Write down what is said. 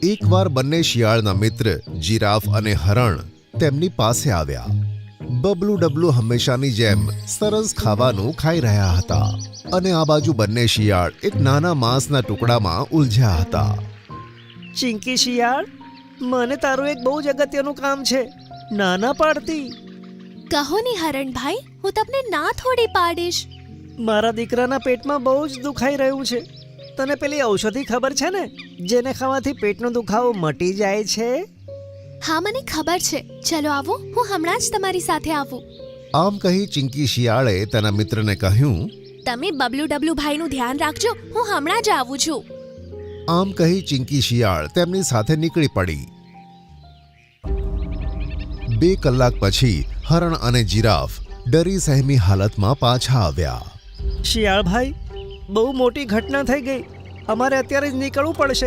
એકવાર બંને શિયાળના મિત્ર જીરાફ અને હરણ તેમની પાસે આવ્યા. બબલુ ડબલું હંમેશાની જેમ સરસ ખાવાનું ખાઈ રહ્યા હતા અને આ બાજુ બંને શિયાળ એક નાના માંસના ટુકડામાં ઉલઝ્યા હતા. ચિંકી શિયાળ, મને તારું એક બહુ જ અગત્યનું કામ છે, નાના પાડતી. કહો ને હરણભાઈ, હું તમને ના થોડી પાડીશ. મારા દીકરાના પેટમાં બહુ જ દુખાઈ રહ્યું છે. તને પેલી ઔષધિ ખબર છે ને, જેને ખાવાથી પેટનો દુખાવો મટી જાય છે? હા, મને ખબર છે. ચલો આવો, હું હમણાં જ તમારી સાથે આવું. આમ કહી ચિંકી શિયાળે તેના મિત્રને કહ્યું. તમે બબલુ ડબલુ ભાઈનું ધ્યાન રાખજો, હું હમણાં જ આવું છું. આમ કહી ચિંકી શિયાળ તેમની સાથે નીકળી પડી. 2 કલાક પછી હરણ અને જીરાફ ડરી સહેમી હાલતમાં પાછા આવ્યા. શિયાળ ભાઈ, બહુ મોટી ઘટના થઈ ગઈ. અમારે અત્યારે જ નીકળવું પડશે.